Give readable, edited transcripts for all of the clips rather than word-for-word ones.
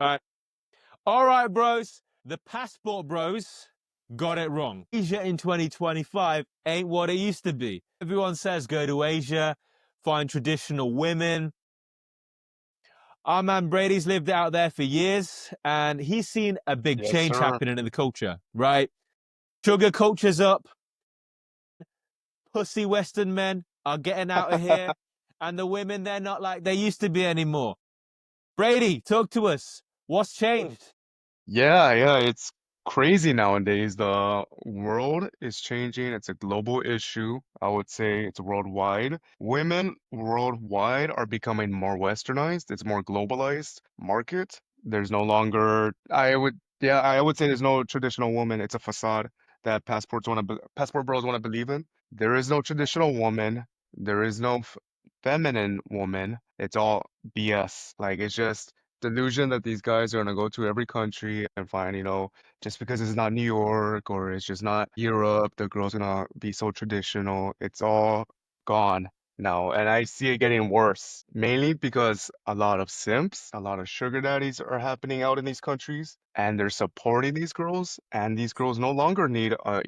right. All right, bros. The passport bros got it wrong. Asia in 2025 ain't what it used to be. Everyone says go to Asia, find traditional women. Our man Brady's lived out there for years, and he's seen a big Yes, change sir. happening in the culture, right? Sugar culture's up. Pussy Western men are getting out of here, and the women, they're not like they used to be anymore. Brady, talk to us. What's changed? Yeah, it's crazy nowadays. The world is changing. It's a global issue. I would say it's worldwide. Women worldwide are becoming more westernized. It's more globalized market. There's no longer, I would say there's no traditional woman. It's a facade that passport bros want to believe in. There is no traditional woman. There is no f feminine woman. It's all BS. Like it's just delusion that these guys are gonna go to every country and find, just because it's not New York or it's just not Europe, the girl's gonna be so traditional. It's all gone now. And I see it getting worse, mainly because a lot of simps, a lot of sugar daddies are happening out in these countries, and they're supporting these girls, and these girls no longer need a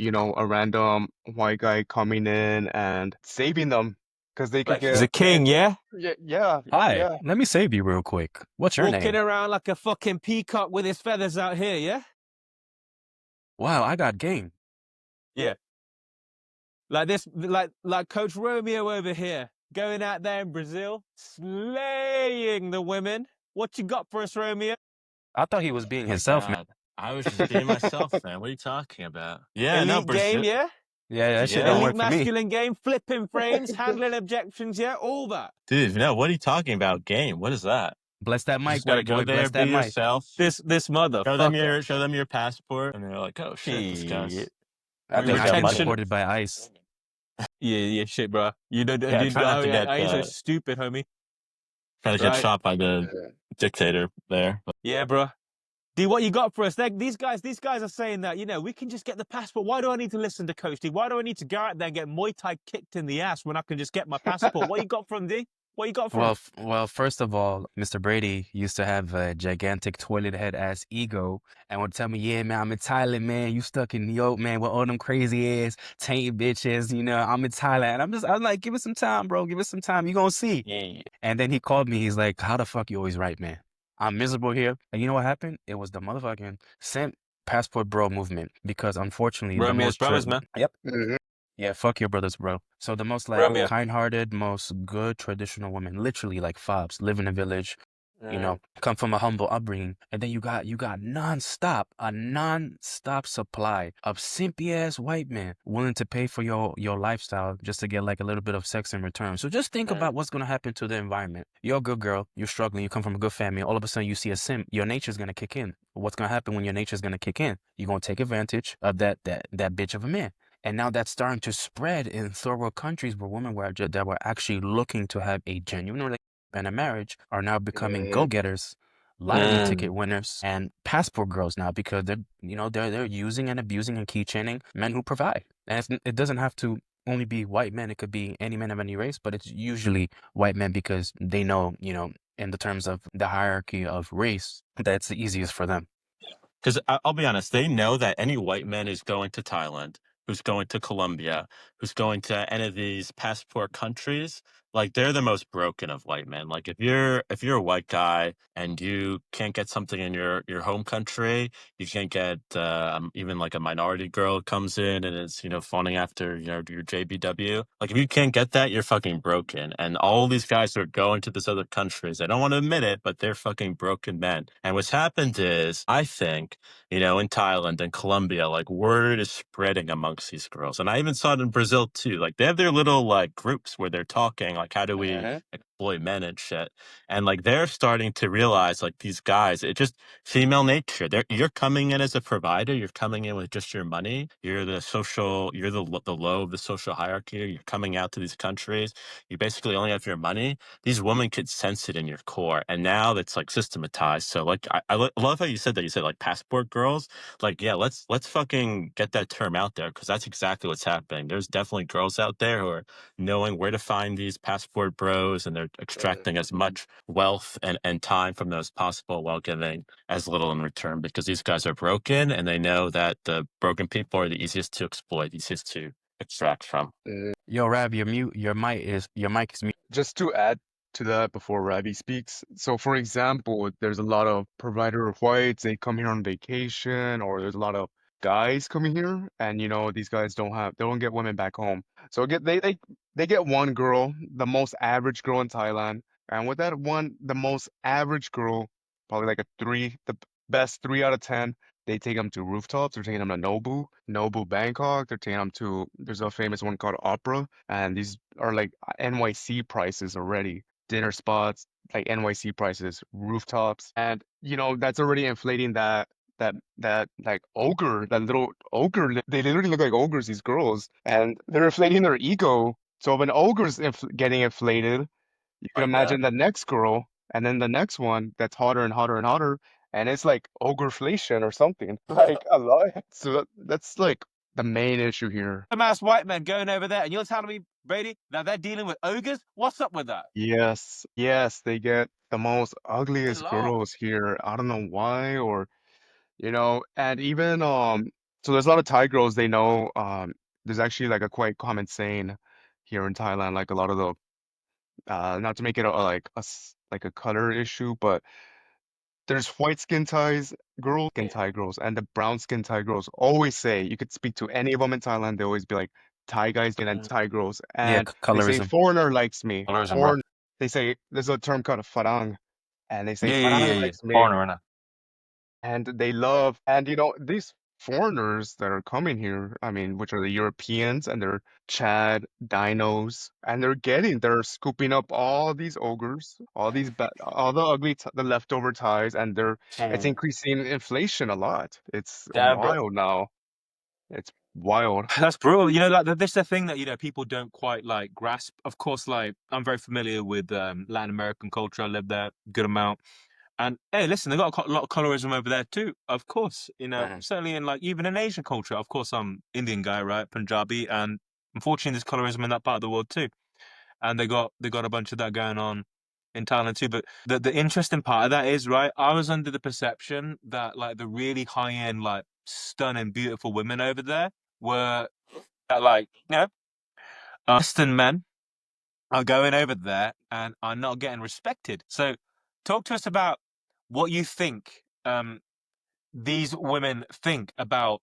random white guy coming in and saving them because they could Like he's a get king, yeah? Hi, yeah. let me save you real quick. What's your Walking name? around like a fucking peacock with his feathers out here, yeah? Wow, I got game. Yeah. Like this, like Coach Romeo over here, going out there in Brazil, slaying the women. What you got for us, Romeo? I thought he was being My himself, man. God. I was just being myself, man. What are you talking about? Yeah, no, Elite game, Brazil. yeah? Yeah, that shit Yeah. don't Elite work for me. masculine game, flipping frames, handling objections, yeah? All that. Dude, no, what are you talking about? Game. What is that? Bless that You mic, just gotta white go boy. there, Bless be that mic. yourself. This motherfucker. Show them your passport, and they're like, oh shit, this guy's Shit. I we think got I've been money. Retention. deported by ICE. Yeah, shit, bro. You know, Yeah, try not to get I ain't so stupid, homie. try to get Right? shot by the dictator there. Yeah, bro. D, what you got for us? These guys are saying that, we can just get the passport. Why do I need to listen to Coach D? Why do I need to go out there and get Muay Thai kicked in the ass when I can just get my passport? What you got from D? What you got from him? Well, first of all, Mr. Brady used to have a gigantic toilet head ass ego and would tell me, yeah, man, I'm in Thailand, man. You stuck in New York, man, with all them crazy ass taint bitches. I'm in Thailand. I'm like, give it some time, bro. Give it some time. You gonna see. Yeah. And then he called me. He's like, how the fuck you always right, man? I'm miserable here. And you know what happened? It was the motherfucking sent passport bro movement because unfortunately the Romeo's most brothers, man. Yep. Mhm. Yeah, fuck your brothers, bro. So the most Romeo. kind-hearted, most good traditional women, literally like fobs, live in a village, come from a humble upbringing, and then you got a non-stop supply of simpy ass white men willing to pay for your lifestyle just to get like a little bit of sex in return. So just think about what's gonna happen to the environment. You're a good girl, you're struggling, you come from a good family, all of a sudden you see a simp, your nature's gonna kick in. What's gonna happen when your nature's gonna kick in? You're gonna take advantage of that bitch of a man. And now that's starting to spread in third world countries where women that were actually looking to have a genuine relationship and a marriage are now becoming Mhm. go-getters, lottery ticket winners, and passport girls now because they're using and abusing and keychaining men who provide. And it doesn't have to only be white men. It could be any man of any race, but it's usually white men because they know, in the terms of the hierarchy of race, that's the easiest for them. Because I'll be honest, they know that any white man who's going to Thailand, who's going to Colombia, who's going to any of these passport countries, like they're the most broken of white men. Like if you're a white guy and you can't get something in your home country, you can't get even like a minority girl comes in and is fawning after your JBW. Like if you can't get that, you're fucking broken. And all these guys are going to these other countries. I don't want to admit it, but they're fucking broken men. And what's happened is, I think, in Thailand and Colombia, like word is spreading amongst these girls. And I even saw it in Brazil too. Like they have their little like groups where they're talking, like, how do we exploit men and shit? And like they're starting to realize like these guys, it just female nature. You're coming in as a provider, you're coming in with just your money, you're the low of the social hierarchy, you're coming out to these countries, you basically only have your money. These women could sense it in your core, and now it's like systematized. So like I love how you said that. You said like passport girls. Like yeah, let's fucking get that term out there because that's exactly what's happening. There's definitely girls out there who are knowing where to find these passport bros, and they're extracting as much wealth and time from them as possible while giving as little in return, because these guys are broken and they know that the broken people are the easiest to exploit, easiest to extract from. Yo, Rav, your mic is mute. Just to add to that before Ravi speaks, so for example, there's a lot of provider whites, they come here on vacation, or there's a lot of guys coming here, and these guys they don't get women back home. So they get one girl, the most average girl in Thailand, and with that one, the most average girl, probably like a three, the best 3 out of 10. They take them to rooftops. They're taking them to Nobu, Bangkok. They're taking them to, there's a famous one called Opera, and these are like NYC prices already. Dinner spots, like NYC prices, rooftops, and that's already inflating that like ogre, that little ogre. They literally look like ogres, these girls, and they're inflating their ego. So if an ogre's getting inflated, you can imagine the next girl, and then the next one that's hotter and hotter and hotter, and it's like ogreflation or something. Like a lot. So that's like the main issue here. Some ass white men going over there, and you're telling me, Brady, that they're dealing with ogres? What's up with that? Yes, yes, they get the most ugliest Lord. girls here. I don't know why, or and even so there's a lot of Thai girls they know there's actually like a quite common saying here in Thailand, like a lot of the not to make it like a color issue, but there's white skin Thai girls, and the brown skin Thai girls always say you could speak to any of them in Thailand, they always be like Thai guys and Thai girls, Yeah, and they say colorism. foreigner likes me. Colorism, bro. They say there's a term called farang, and they say Yeah, farang likes me. foreigner, innit? And they love, and these foreigners that are coming here, I mean, which are the Europeans, and they're Chad dinos, and they're scooping up all these ogres, all the ugly, the leftover Thais, and it's increasing inflation a lot. It's Yeah, bro. wild now. It's wild. That's brutal. Like this is the thing that people don't quite like grasp. Of course, like I'm very familiar with Latin American culture. I lived there a good amount. And hey, listen, they got a lot of colorism over there too. Of course, certainly in like even in Asian culture. Of course, I'm Indian guy, right? Punjabi, and unfortunately, there's colorism in that part of the world too. And they got a bunch of that going on in Thailand too. But the interesting part of that is, right, I was under the perception that like the really high end, like stunning, beautiful women over there were like Western men are going over there and are not getting respected. So, talk to us about what you think these women think about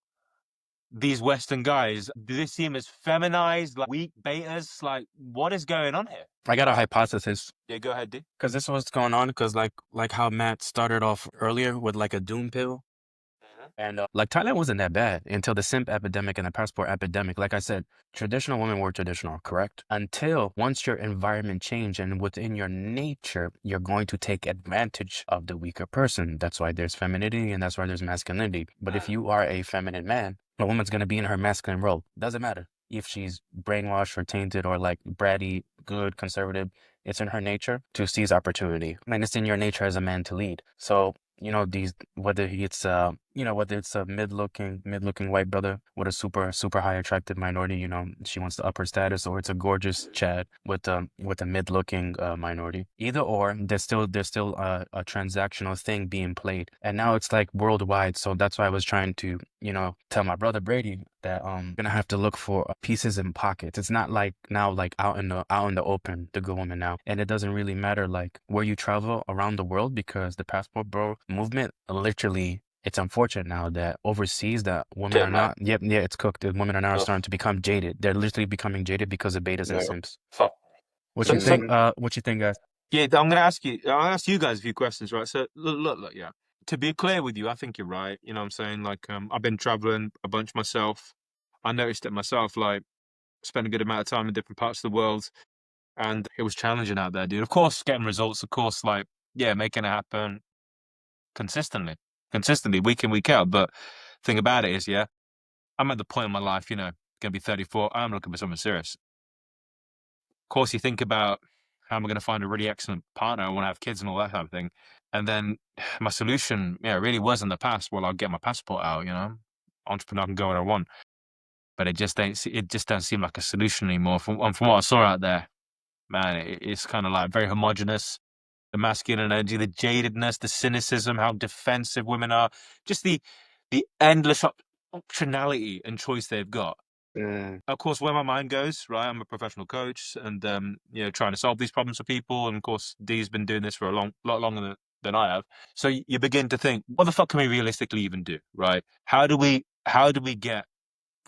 these Western guys. Do they seem as feminized, like weak betas? Like, what is going on here? I got a hypothesis. Yeah, go ahead, D. Because this is what's going on. Because like how Matt started off earlier with like a doom pill. And like Thailand wasn't that bad until the simp epidemic and the passport epidemic. Like I said, traditional women were traditional, correct? Until once your environment changed and within your nature, you're going to take advantage of the weaker person. That's why there's femininity and that's why there's masculinity. But if you are a feminine man, a woman's going to be in her masculine role. Doesn't matter if she's brainwashed or tainted or like bratty, good, conservative. It's in her nature to seize opportunity. And it's in your nature as a man to lead. So whether it's a mid-looking white brother with a super high attractive minority, she wants to up her status, or it's a gorgeous Chad with a mid-looking minority. Either or, there's still a transactional thing being played, and now it's like worldwide. So that's why I was trying to tell my brother Brady that gonna have to look for pieces in pockets. It's not like now like out in the open, the good woman now, and it doesn't really matter like where you travel around the world, because the passport bro movement literally. It's unfortunate now that overseas that women are not. Yep, yeah, it's cooked. The women are now starting to become jaded. They're literally becoming jaded because of betas and Yeah. simps. What you think? What you think, guys? Yeah, I'm gonna ask you. I'll ask you guys a few questions, right? So look, yeah. To be clear with you, I think you're right. You know what I'm saying? Like, I've been traveling a bunch myself. I noticed it myself. Like, spent a good amount of time in different parts of the world, and it was challenging out there, dude. Of course, getting results. Of course, like, yeah, making it happen consistently, week in, week out. But thing about it is, yeah, I'm at the point in my life, gonna be 34. I'm looking for something serious. Of course, you think about how am I going to find a really excellent partner? I want to have kids and all that type of thing. And then my solution, really was in the past. Well, I'll get my passport out. Entrepreneur can go where I want. But it just don't seem like a solution anymore. From what I saw out there, man, it's kind of like very homogenous. The masculine energy, the jadedness, the cynicism, how defensive women are, just the endless optionality and choice they've got. Of course, where my mind goes, right? I'm a professional coach, and trying to solve these problems for people. And of course, Dee's been doing this for a lot longer than I have. So you begin to think, what the fuck can we realistically even do, right? How do we get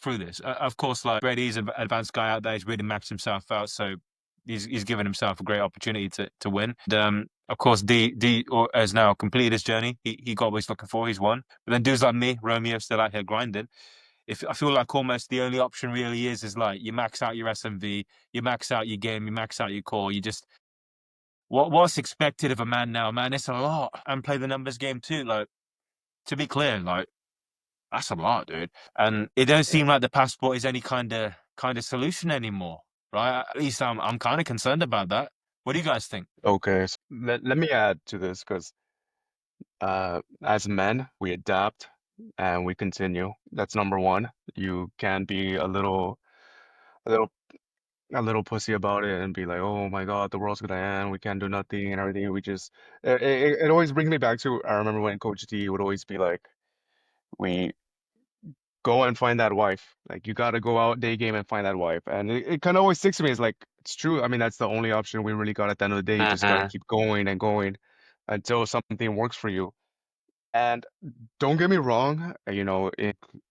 through this? Of course, like Brady's an advanced guy out there. He's really maxed himself out, so he's given himself a great opportunity to win. And, of course, D has now completed his journey. He got what he's looking for. He's won. But then dudes like me, Romeo, still out here grinding. If I feel like almost the only option really is like you max out your SMV, you max out your game, you max out your core. You just what's expected of a man now, man? It's a lot, and play the numbers game too. Like, to be clear, like, that's a lot, dude. And it don't seem like the passport is any kind of solution anymore, right? At least I'm kind of concerned about that. What do you guys think? Okay, so let me add to this because as men, we adapt and we continue. That's number one. You can't be a little, a little pussy about it and be like, "Oh my God, the world's gonna end. We can't do nothing and everything." We just it always brings me back to I remember when Coach D would always be like, "We go and find that wife. Like you gotta go out day game and find that wife." And it kind of always sticks to me. It's like it's true. I mean, that's the only option we really got at the end of the day. You just gotta keep going and going until something works for you. And don't get me wrong,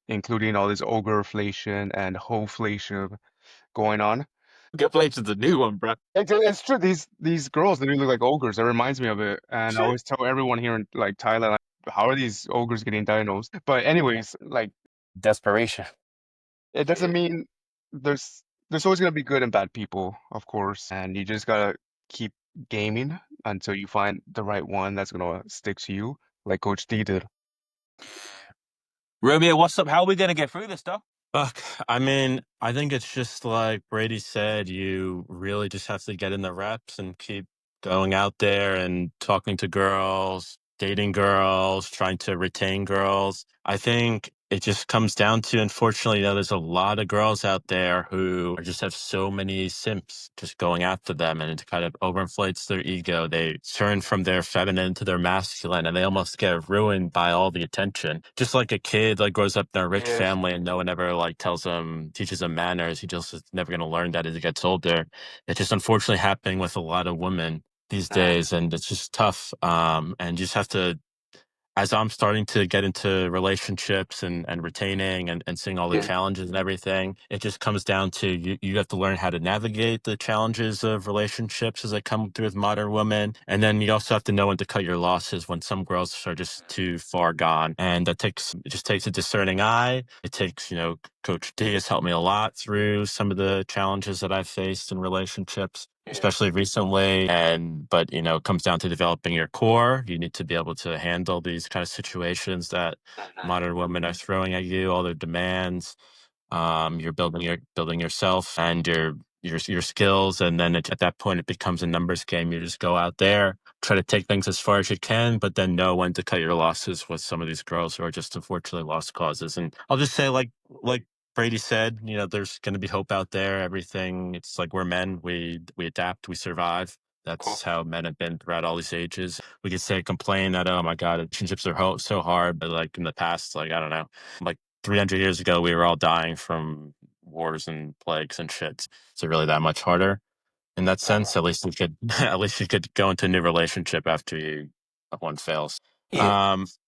including all this ogreflation and hoflation going on. Inflation's a new one, bro. It's true. These girls, they really look like ogres. It reminds me of it. And I always tell everyone here in like Thailand, like, how are these ogres getting diagnosed? But anyways, like Desperation. it doesn't mean there's there's always gonna be good and bad people, of course, and you just gotta keep gaming until you find the right one that's gonna stick to you, like Coach D did. Romeo, what's up? How are we gonna get through this stuff? Look, I mean, I think it's just like Brady said, you really just have to get in the reps and keep going out there and talking to girls, dating girls, trying to retain girls. I think it just comes down to, unfortunately, there's a lot of girls out there who just have so many simps just going after them, and it kind of overinflates their ego. They turn from their feminine to their masculine, and they almost get ruined by all the attention. Just like a kid like grows up in a rich family and no one ever like teaches him manners. He just is never going to learn that as he gets older. It's just unfortunately happening with a lot of women these days, and it's just tough. And you just have to, as I'm starting to get into relationships and retaining and seeing all the challenges and everything, it just comes down to you have to learn how to navigate the challenges of relationships as they come through with modern women. And then you also have to know when to cut your losses when some girls are just too far gone. And it just takes a discerning eye. It takes, Coach D has helped me a lot through some of the challenges that I've faced in relationships, especially recently. But it comes down to developing your core. You need to be able to handle these kind of situations that modern women are throwing at you, all their demands. You're building yourself and your skills, and then at that point it becomes a numbers game. You just go out there, try to take things as far as you can, but then know when to cut your losses with some of these girls who are just unfortunately lost causes. And I'll just say, like Brady said, there's going to be hope out there. Everything, it's like we're men. We adapt, we survive. That's how men have been throughout all these ages. We could say, complain that, oh my God, relationships are so hard. But like in the past, like, I don't know, like 300 years ago, we were all dying from wars and plagues and shit. So really that much harder in that sense. At least at least you could go into a new relationship after one fails.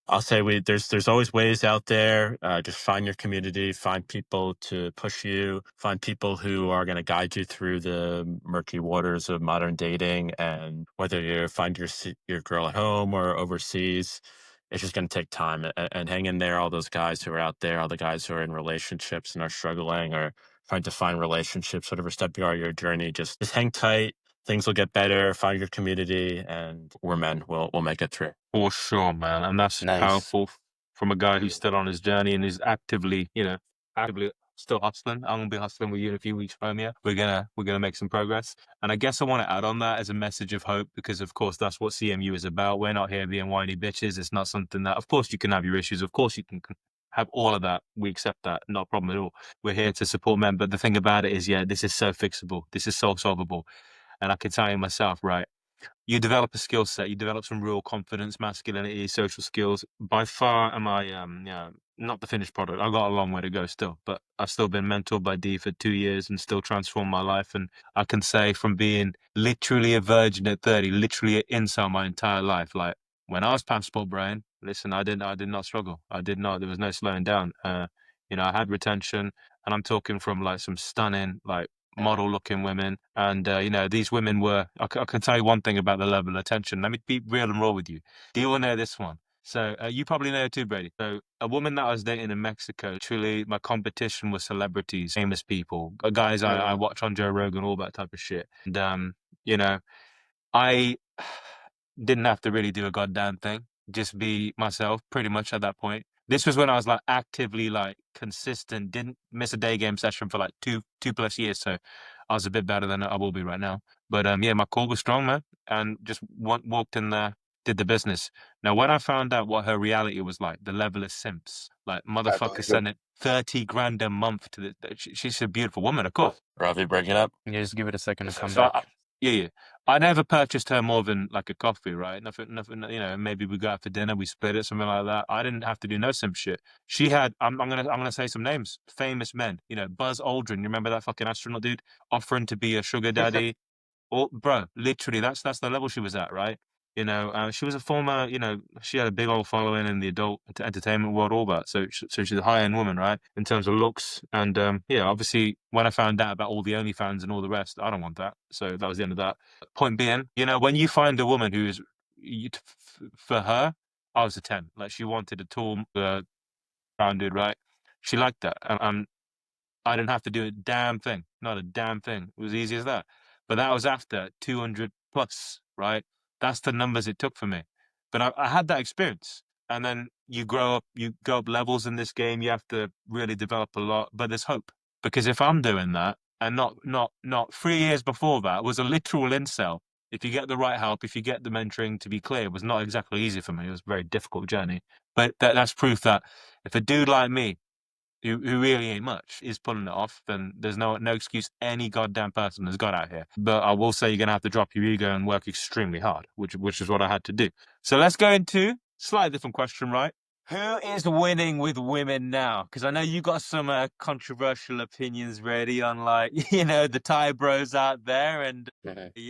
I'll say there's always ways out there. Just find your community, find people to push you, find people who are going to guide you through the murky waters of modern dating. And whether you find your girl at home or overseas, it's just going to take time. And hang in there. All those guys who are out there, all the guys who are in relationships and are struggling or trying to find relationships, whatever step you are in your journey, just hang tight. Things will get better. Find your community, and we're men. We'll make it through. For sure, man. And that's Nice. powerful from a guy who's still on his journey and is actively still hustling. I'm gonna be hustling with you in a few weeks, Romeo. We're gonna make some progress. And I guess I want to add on that as a message of hope, because of course that's what CMU is about. We're not here being whiny bitches. It's not something that, of course, you can have your issues. Of course, you can have all of that. We accept that. Not a problem at all. We're here to support men. But the thing about it is, this is so fixable. This is so solvable. And I can tell you myself, right? You develop a skill set, you develop some real confidence, masculinity, social skills. By far am I yeah, not the finished product. I've got a long way to go still, but I've still been mentored by D for 2 years and still transformed my life. And I can say from being literally a virgin at 30, literally an incel my entire life, like when I was passport brain, listen, I did not struggle. I did not, there was no slowing down. I had retention, and I'm talking from like some stunning, like model looking women. And, these women were, I can tell you one thing about the level of attention. Let me be real and raw with you. Do you all know this one? So you probably know it too, Brady. So a woman that I was dating in Mexico, truly my competition was celebrities, famous people, guys I Yeah. watch on Joe Rogan, all that type of shit. And, you know, I didn't have to really do a goddamn thing, just be myself pretty much at that point. This was when I was like actively like consistent, didn't miss a day game session for like two plus years. So I was a bit better than I will be right now. But yeah, my core was strong, man, and just walked in there, did the business. Now, when I found out what her reality was like, the level of simps, like I motherfuckers believe it. sending 30 grand a month to she's a beautiful woman, of course. Ravi, break it up. Yeah, just give it a second to come So back. yeah. I never purchased her more than like a coffee, right? Nothing. Maybe we go out for dinner, we split it, something like that. I didn't have to do no simp shit. She had. I'm gonna say some names. Famous men. Buzz Aldrin. You remember that fucking astronaut dude offering to be a sugar daddy? Oh, bro, literally, that's the level she was at, right? She was a former, she had a big old following in the adult entertainment world, all that. So she's a high-end woman, right? In terms of looks. And yeah, obviously, when I found out about all the OnlyFans and all the rest, I don't want that. So that was the end of that. Point being, when you find a woman who's, for her, I was a 10. Like, she wanted a tall, rounded, right? She liked that. And I didn't have to do a damn thing. Not a damn thing. It was easy as that. But that was after 200 plus, right? That's the numbers it took for me. But I had that experience. And then you grow up, you go up levels in this game. You have to really develop a lot. But there's hope. Because if I'm doing that, and not 3 years before that, was a literal incel. If you get the right help, if you get the mentoring, to be clear, it was not exactly easy for me. It was a very difficult journey. But that's proof that if a dude like me, who really ain't much, is pulling it off, then there's no excuse any goddamn person has got out here. But I will say you're gonna have to drop your ego and work extremely hard, which is what I had to do. So let's go into slightly different question, right? Who is winning with women now? Because I know you got some controversial opinions ready on, like, the Thai bros out there, and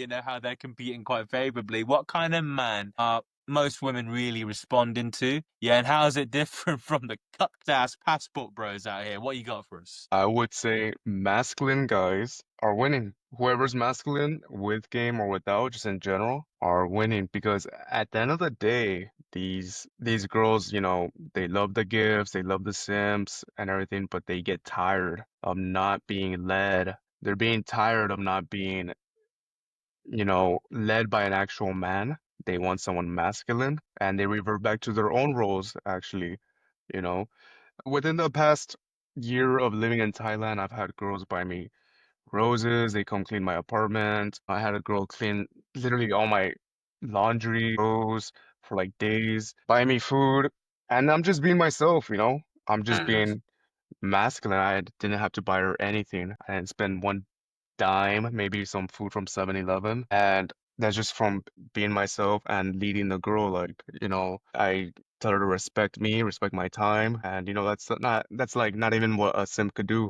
how they're competing quite favorably. What kind of man are most women really responding to? Yeah, and how is it different from the cucked ass passport bros out here? What you got for us? I would say masculine guys are winning. Whoever's masculine, with game or without, just in general, are winning because at the end of the day, these girls, they love the gifts, they love the simps and everything, but they get tired of not being led. They're being tired of not being, led by an actual man. They want someone masculine, and they revert back to their own roles, actually, you know. Within the past year of living in Thailand, I've had girls buy me roses. They come clean my apartment. I had a girl clean literally all my laundry, clothes for like days, buy me food. And I'm just being myself. I'm just being masculine. I didn't have to buy her anything. I didn't spend one dime, maybe some food from 7-Eleven. And that's just from being myself and leading the girl. Like, I tell her to respect me, respect my time. And, that's like not even what a simp could do.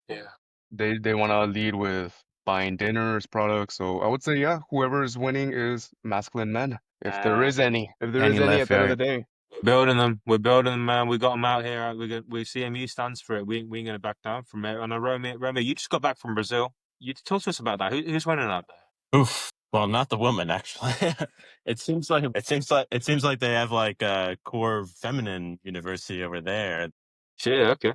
Yeah. They want to lead with buying dinners, products. So I would say, yeah, whoever is winning is masculine men. If there is any, if there Any is any at left, the end of right? the day. Building them. We're building them, man. We got them out here. CMU stands for it. We ain't gonna back down from it. And Romeo, you just got back from Brazil. You talk to us about that. Who's winning out there? Oof. Well, not the woman actually. it seems like they have like a core feminine university over there. Shit, okay.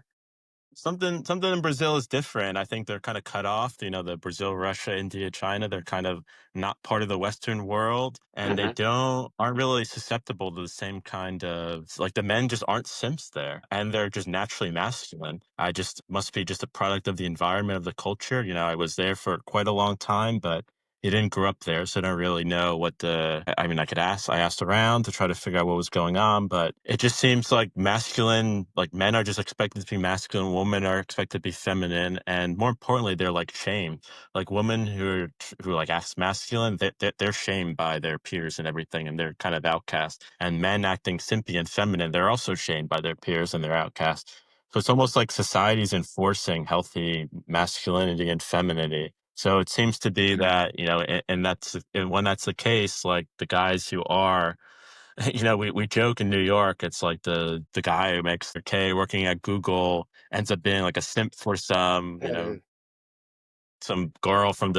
Something in Brazil is different. I think they're kind of cut off. The Brazil, Russia, India, China. They're kind of not part of the Western world, and they aren't really susceptible to the same kind of, like, the men just aren't simps there, and they're just naturally masculine. I just must be just a product of the environment, of the culture. I was there for quite a long time, but he didn't grow up there, so I don't really know what I mean, I asked around to try to figure out what was going on, but it just seems like masculine, like men are just expected to be masculine, women are expected to be feminine, and more importantly, they're like shamed. Like women who like act masculine, they're shamed by their peers and everything, and they're kind of outcast. And men acting simpy and feminine, they're also shamed by their peers and they're outcast. So it's almost like society's enforcing healthy masculinity and femininity. So it seems to be that, and when that's the case, like the guys who are, we joke in New York, it's like the guy who makes the K working at Google ends up being like a simp for some poor girl from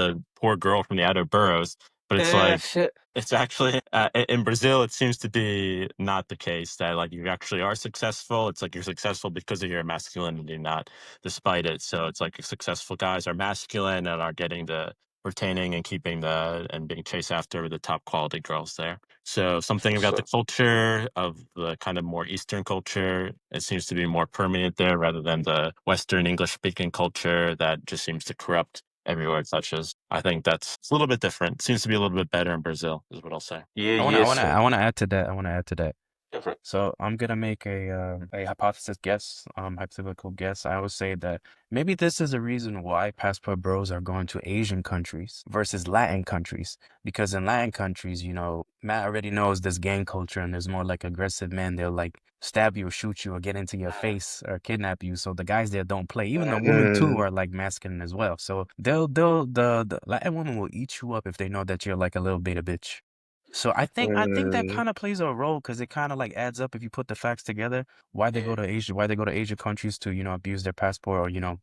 the outer boroughs. But it's like, shit. it's actually, in Brazil, it seems to be not the case that like you actually are successful. It's like you're successful because of your masculinity, not despite it. So it's like successful guys are masculine and are getting the retaining and keeping and being chased after the top quality girls there. So something about the culture of the kind of more Eastern culture, it seems to be more permanent there rather than the Western English speaking culture that just seems to corrupt everywhere it touches. I think it's a little bit different. Seems to be a little bit better in Brazil, is what I'll say. Yeah, I wanna, yeah, I wanna, so I wanna add to that. I wanna add to that. different. So I'm gonna make a hypothesis guess, hypothetical guess. I would say that maybe this is a reason why passport bros are going to Asian countries versus Latin countries. Because in Latin countries, Matt already knows this gang culture and there's more like aggressive men. They'll like stab you or shoot you or get into your face or kidnap you. So the guys there don't play. Even the women too are like masculine as well. So the Latin woman will eat you up if they know that you're like a little beta bitch. So I think that kind of plays a role because it kind of like adds up if you put the facts together. Why they go to Asia countries to abuse their passport or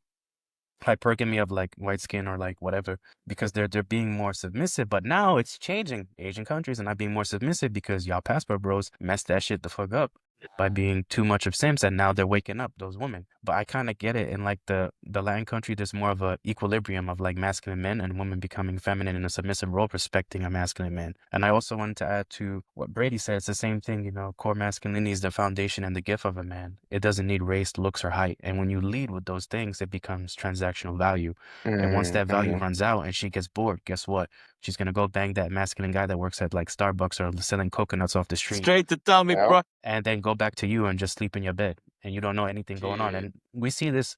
hypergamy of like white skin or like whatever because they're being more submissive. But now it's changing. Asian countries are not being more submissive because y'all passport bros messed that shit the fuck up by being too much of simps, and now they're waking up those women. But I kind of get it. In like the Latin country, there's more of a equilibrium of like masculine men and women becoming feminine in a submissive role, respecting a masculine man. And I also wanted to add to what Brady said. It's the same thing. Core masculinity is the foundation and the gift of a man. It doesn't need race, looks, or height. And when you lead with those things, it becomes transactional value. And once that value runs out and she gets bored, guess what? She's gonna go bang that masculine guy that works at like Starbucks or selling coconuts off the street Straight to tummy, bro. and then go back to you and just sleep in your bed and you don't know anything going on. And we see this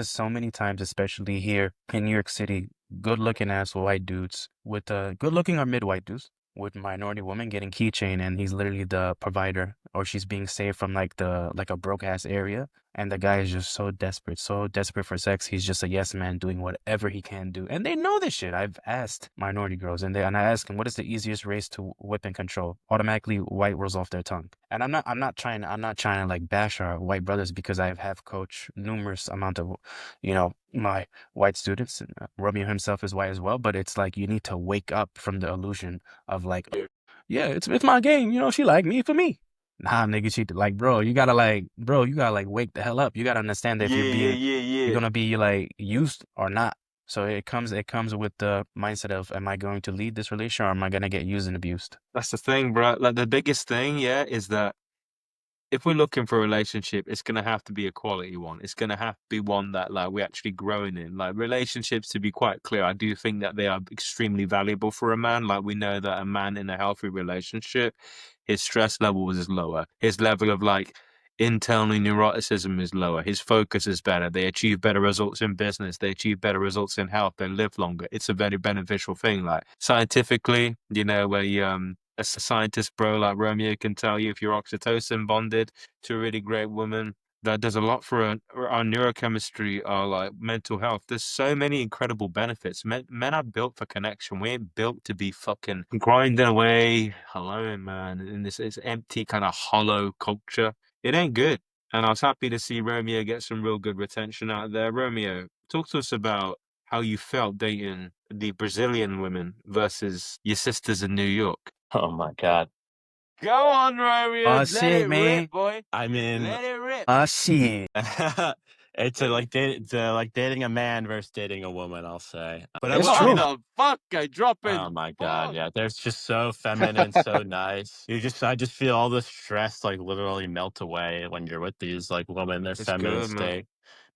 so many times, especially here in New York City. Good looking ass white dudes with good looking or mid white dudes with minority woman getting keychain and he's literally the provider or she's being saved from like a broke ass area. And the guy is just so desperate for sex. He's just a yes man doing whatever he can do. And they know this shit. I've asked minority girls and I ask them, what is the easiest race to whip and control? Automatically white rolls off their tongue. And I'm not trying to like bash our white brothers because I have coached numerous amount of, my white students. And Romeo himself is white as well, but it's like you need to wake up from the illusion of like, yeah, it's my game. She like me for me. Nah, nigga, she like, bro, you gotta like wake the hell up. You gotta understand that if you're gonna be like used or not. So it comes with the mindset of, am I going to lead this relationship or am I gonna get used and abused? That's the thing, bro. Like the biggest thing, yeah, is that if we're looking for a relationship, it's gonna have to be a quality one. It's gonna have to be one that like we're actually growing in. Like relationships, to be quite clear, I do think that they are extremely valuable for a man. Like we know that a man in a healthy relationship, his stress level is lower. His level of like internal neuroticism is lower. His focus is better. They achieve better results in business. They achieve better results in health. They live longer. It's a very beneficial thing. Like scientifically, where a scientist bro like Romeo can tell you if you're oxytocin bonded to a really great woman, that does a lot for our neurochemistry, our like mental health. There's so many incredible benefits. Men are built for connection. We ain't built to be fucking grinding away alone, man, in this empty kind of hollow culture. It ain't good. And I was happy to see Romeo get some real good retention out there. Romeo, talk to us about how you felt dating the Brazilian women versus your sisters in New York. Oh my God. Go on, Romeo. Oh Let shit, it man. rip, boy. I mean, Let it rip. Oh shit. It's like dating a man versus dating a woman, I'll say. But It's I mean, true. Fuck, I drop in. oh my God, yeah. They're just so feminine, so nice. I just feel all the stress like literally melt away when you're with these like women. They're It's feminine good, man. state.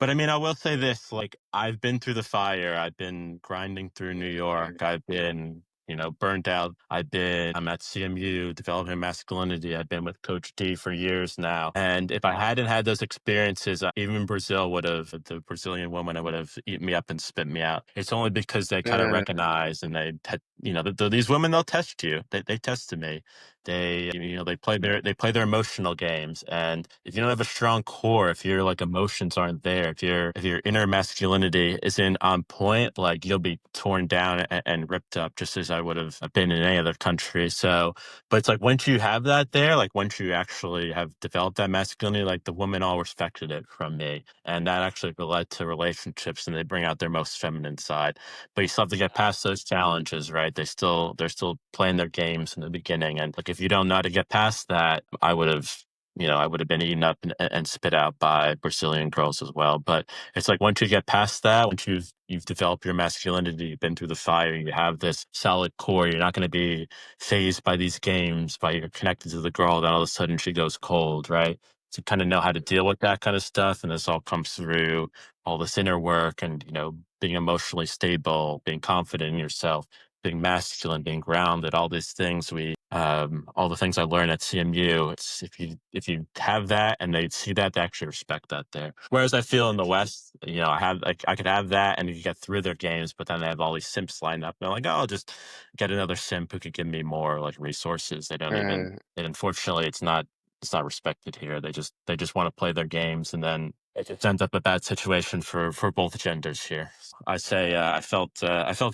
But I mean, I will say this, like I've been through the fire. I've been grinding through New York. I've been, burnt out. I'm at CMU developing masculinity. I've been with Coach D for years now. And if I hadn't had those experiences, even the Brazilian woman would have eaten me up and spit me out. It's only because they kind of Yeah. recognize and these women, they'll test you. They tested me. They play their emotional games. And if you don't have a strong core, if your like emotions aren't there, if your inner masculinity isn't on point, like you'll be torn down and ripped up just as I would have been in any other country. So, but it's like once you have that there, like once you actually have developed that masculinity, like the women all respected it from me. And that actually led to relationships and they bring out their most feminine side. But you still have to get past those challenges, right? They're still playing their games in the beginning. And like if you don't know how to get past that, I would have been eaten up and spit out by Brazilian girls as well. But it's like once you get past that, once you've developed your masculinity, you've been through the fire, you have this solid core, you're not going to be phased by these games, by you're connected to the girl, then all of a sudden she goes cold, right? To kind of know how to deal with that kind of stuff. And this all comes through all this inner work and, being emotionally stable, being confident in yourself, being masculine, being grounded, all these things all the things I learned at CMU. It's if you have that and they see that, they actually respect that there. Whereas I feel in the West, I could have that and you get through their games, but then they have all these simps lined up. And they're like, oh, I'll just get another simp who could give me more like resources. They don't even, Uh, and unfortunately, it's not respected here. They just want to play their games, and then it just ends up a bad situation for both genders here. I say I felt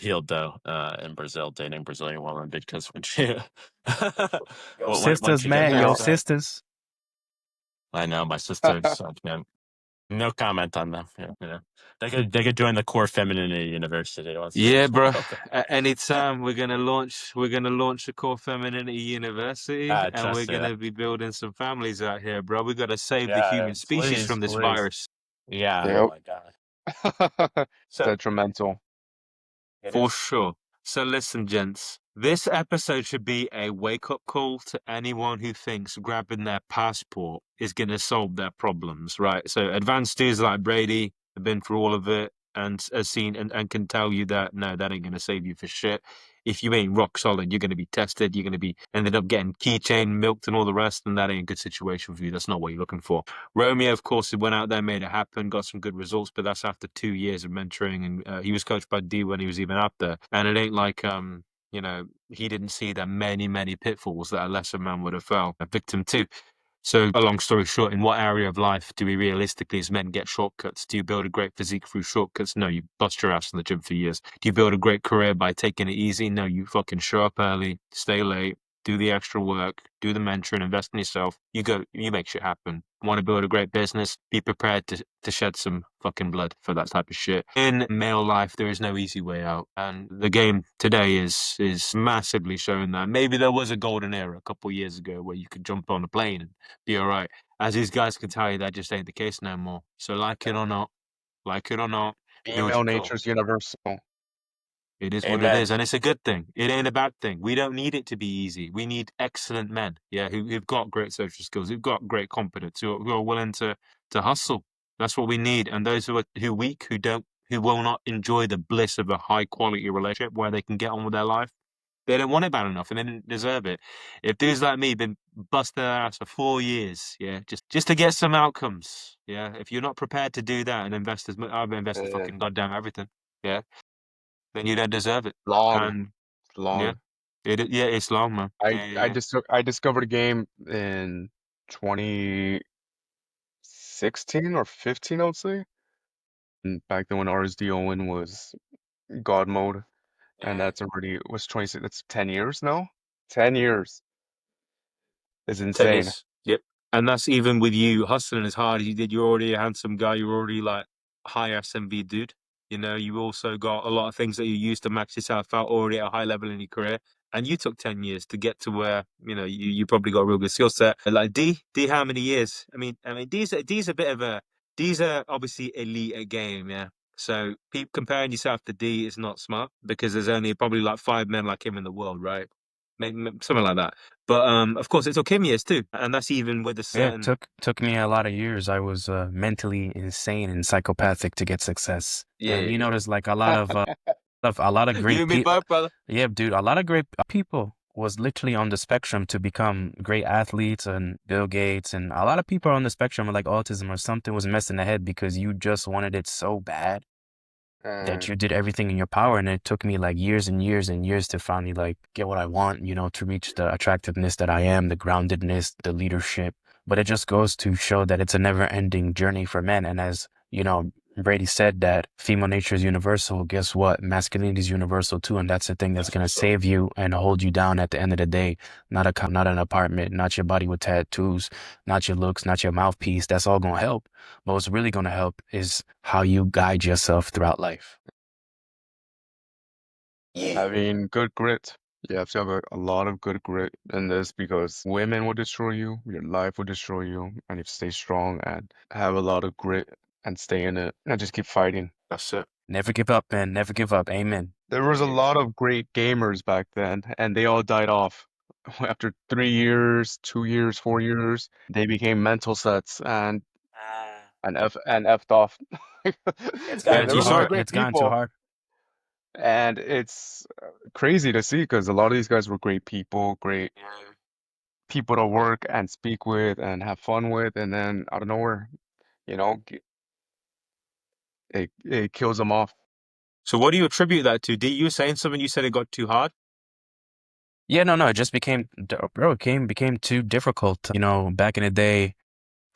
healed though in Brazil dating Brazilian woman because when she once Sisters, you get man, yo, past that, sisters. I know my sisters. No comment on them. Yeah, they could join the core femininity university once they Yeah, just bro. want to. At any time, we're gonna launch a core femininity university, and we're Trust me. gonna be building some families out here, bro. We gotta save the Yeah, human species please, from this please. virus. Yeah. Oh yep. my God. So Detrimental. it For is. sure. So listen, gents, this episode should be a wake-up call to anyone who thinks grabbing their passport is going to solve their problems, right? So advanced dudes like Brady have been through all of it and has seen and can tell you that no, that ain't going to save you for shit. If you ain't rock solid, you're going to be tested. You're going to be ended up getting keychain milked and all the rest, and that ain't a good situation for you. That's not what you're looking for. Romeo, of course, he went out there, made it happen, got some good results, but that's after 2 years of mentoring, and he was coached by D when he was even out there. And it ain't like he didn't see the many, many pitfalls that a lesser man would have fell a victim to. So, a long story short, in what area of life do we realistically as men get shortcuts? Do you build a great physique through shortcuts? No, you bust your ass in the gym for years. Do you build a great career by taking it easy? No, you fucking show up early, stay late, do the extra work, do the mentoring, invest in yourself. You make shit happen. Want to build a great business? Be prepared to shed some fucking blood for that type of shit. In male life, there is no easy way out, and the game today is massively showing that. Maybe there was a golden era a couple of years ago where you could jump on a plane and be all right. As these guys can tell you, that just ain't the case no more. So like it or not, build Female your core. nature's universal. It is what it Amen. is, and it's a good thing. It ain't a bad thing. We don't need it to be easy. We need excellent men, yeah, who've got great social skills, who've got great competence, who are willing to hustle. That's what we need. And those who weak, who will not enjoy the bliss of a high quality relationship where they can get on with their life, they don't want it bad enough, and they didn't deserve it. If dudes like me been busting their ass for 4 years, yeah, just to get some outcomes, yeah. If you're not prepared to do that and invest I've invested Uh, fucking goddamn everything, yeah, then you don't deserve it. long, And yeah, long. yeah, it's long, man. I Yeah, yeah, I yeah. just I discovered a game in 2016 or 15, I would say. And back then when RSD Owen was God mode, and Yeah. that's already was 26. That's 10 years now. 10 years is 10 insane. years. Yep. And that's even with you hustling as hard as you did. You're already a handsome guy. You're already like high SMV dude. You also got a lot of things that you used to max yourself out already at a high level in your career. And you took 10 years to get to where, you probably got a real good skill set. Like D, how many years? I mean, D's a bit of a D's are obviously elite at game, yeah. So comparing yourself to D is not smart because there's only probably like 5 men like him in the world, right? Maybe something like that. But of course, it took him years too, and that's even with a Yeah, certain. took me a lot of years. I was mentally insane and psychopathic to get success. And you notice like a lot of You great and me people. both, brother. Yeah, dude, a lot of great people was literally on the spectrum to become great athletes, and Bill Gates, and a lot of people are on the spectrum with like autism or something was messing the head because you just wanted it so bad that you did everything in your power. And it took me like years and years and years to finally like get what I want, to reach the attractiveness that I am, the groundedness, the leadership. But it just goes to show that it's a never ending journey for men. And as Brady said that female nature is universal. Guess what? Masculinity is universal too. And that's the thing that's going to save you and hold you down at the end of the day. Not not an apartment, not your body with tattoos, not your looks, not your mouthpiece. That's all going to help. But what's really going to help is how you guide yourself throughout life. Having good grit. You have to have a lot of good grit in this because women will destroy you, your life will destroy you, and you stay strong and have a lot of grit and stay in it and just keep fighting. That's it. Never give up, man. Never give up. Amen. There was a lot of great gamers back then, and they all died off. After 3 years, 2 years, 4 years, they became mental sets and effed off. It's And gotten there too was a lot hard. of great It's gotten too people. hard. And it's crazy to see because a lot of these guys were great people, great people to work and speak with and have fun with, and then out of nowhere, you know, it kills them off. So what do you attribute that to? You were saying something. You said it got too hard. Yeah, no, it just bro, it became too difficult. Back in the day,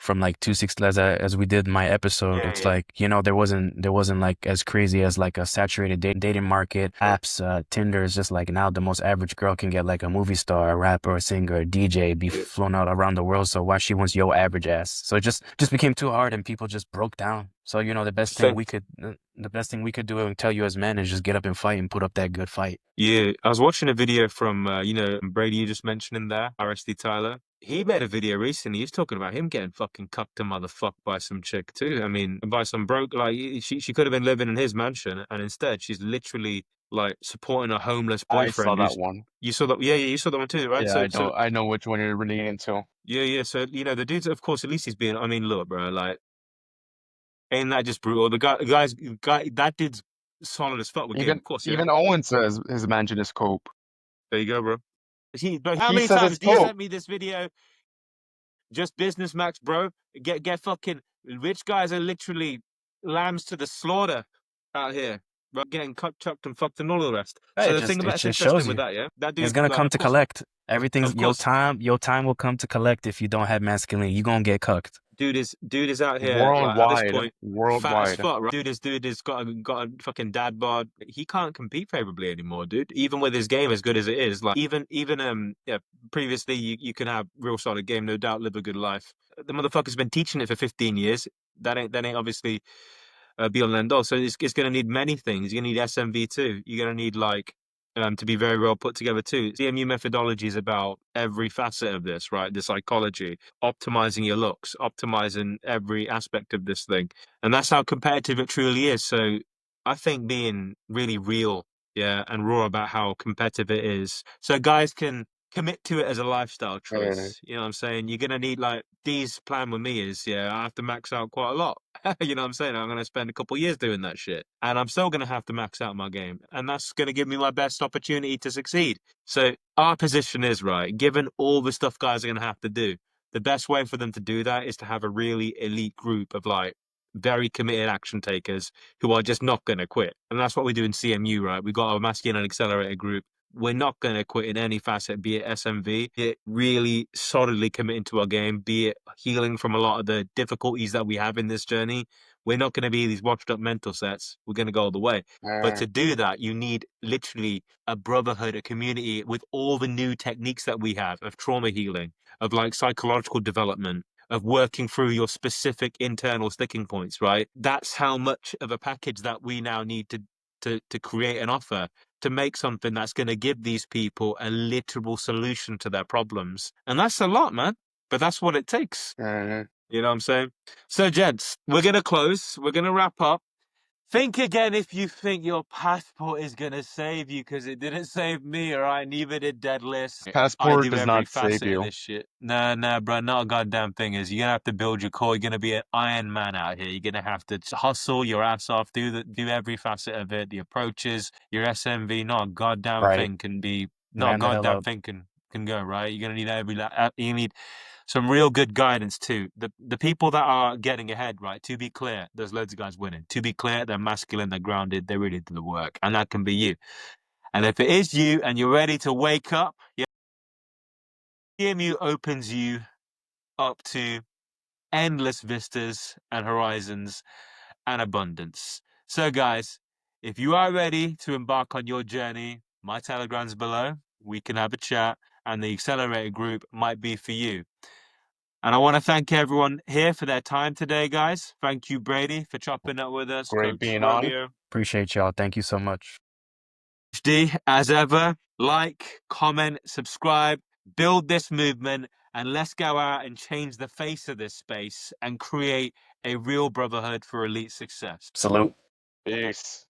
from like 260 as we did my episode, it's like, there wasn't like as crazy as like a saturated dating market. Apps, Tinder is just like now the most average girl can get like a movie star, a rapper, a singer, a DJ, be flown out around the world. So why she wants your average ass? So it just became too hard and people just broke down. So the best thing we could do and tell you as men is just get up and fight and put up that good fight. Yeah, I was watching a video from Brady you just mentioned in there, RSD Tyler. He made a video recently. He's talking about him getting fucking cucked to motherfuck by some chick too. I mean, by some broke like she could have been living in his mansion, and instead she's literally like supporting a homeless I saw boyfriend. that one. You saw that? Yeah, you saw that one too, right? Yeah, I know which one you're really into. Yeah. So the dude's of course at least he's being. I mean, look, bro, like ain't that just brutal? The guy, that dude's solid as fuck with game, Even of course, yeah. even Owen says his mansion is cope. There you go, bro. Bro, how He many says times it's do you cope. sent me this video? Just business, Max, bro. Get fucking rich guys are literally lambs to the slaughter out here, bro. Getting cut, chucked, and fucked, and all the rest. Hey, So it the just thing it about it's just interesting shows with you. that, yeah. That It's dude, gonna like, come to collect. Everything's of course, your time will come to collect if you don't have masculinity. You're gonna get cucked. dude is out here like at this Worldwide, point fat as worldwide. fuck, right? Dude is got a fucking dad bod. He can't compete favorably anymore, dude. Even with his game as good as it is, like even yeah, previously you can have real solid game, no doubt, live a good life. The motherfucker's been teaching it for 15 years. That ain't obviously be all and end all. So it's going to need many things. You're going to need SMV too. You're going to need like to be very well put together too. CMU methodology is about every facet of this, right? The psychology, optimizing your looks, optimizing every aspect of this thing, and that's how competitive it truly is. So I think being really real, yeah, and raw about how competitive it is, so guys can commit to it as a lifestyle choice. You know what I'm saying? You're gonna need like D's plan with me is I have to max out quite a lot. You know what I'm saying? I'm gonna spend a couple years doing that shit. And I'm still gonna have to max out my game. And that's gonna give me my best opportunity to succeed. So our position is right, given all the stuff guys are gonna have to do, the best way for them to do that is to have a really elite group of like very committed action takers who are just not gonna quit. And that's what we do in CMU, right? We've got a masculine accelerator group. We're not going to quit in any facet, be it SMV, be it really solidly committing to our game, be it healing from a lot of the difficulties that we have in this journey. We're not going to be these washed up mental sets. We're going to go all the way. But to do that, you need literally a brotherhood, a community with all the new techniques that we have of trauma healing, of like psychological development, of working through your specific internal sticking points, right? That's how much of a package that we now need to create and offer to make something that's going to give these people a literal solution to their problems. And that's a lot, man. But that's what it takes. Uh, You know what I'm saying? So, gents, we're going to close. We're going to wrap up. Think again if you think your passport is going to save you, because it didn't save me, all right? Neither did Deadlist. I Passport do does every not save facet of you. this shit. Nah, bro, not a goddamn thing is. You're going to have to build your core. You're going to be an Iron Man out here. You're going to have to hustle your ass off, do every facet of it, the approaches, your SMV. Not a goddamn Right. thing can be, not a Man the hell goddamn up. thing can go, right? You're going to need you need some real good guidance too. The people that are getting ahead, right? To be clear, there's loads of guys winning. To be clear, they're masculine, they're grounded, they really do the work, and that can be you. And if it is you, and you're ready to wake up, yeah, EMU opens you up to endless vistas and horizons and abundance. So, guys, if you are ready to embark on your journey, my Telegram's below. We can have a chat, and the accelerator group might be for you. And I want to thank everyone here for their time today, guys. Thank you, Brady, for chopping up with us. Great Coach being on. Romeo, Appreciate y'all. Thank you so much. D, as ever, like, comment, subscribe, build this movement, and let's go out and change the face of this space and create a real brotherhood for elite success. Salute. Peace.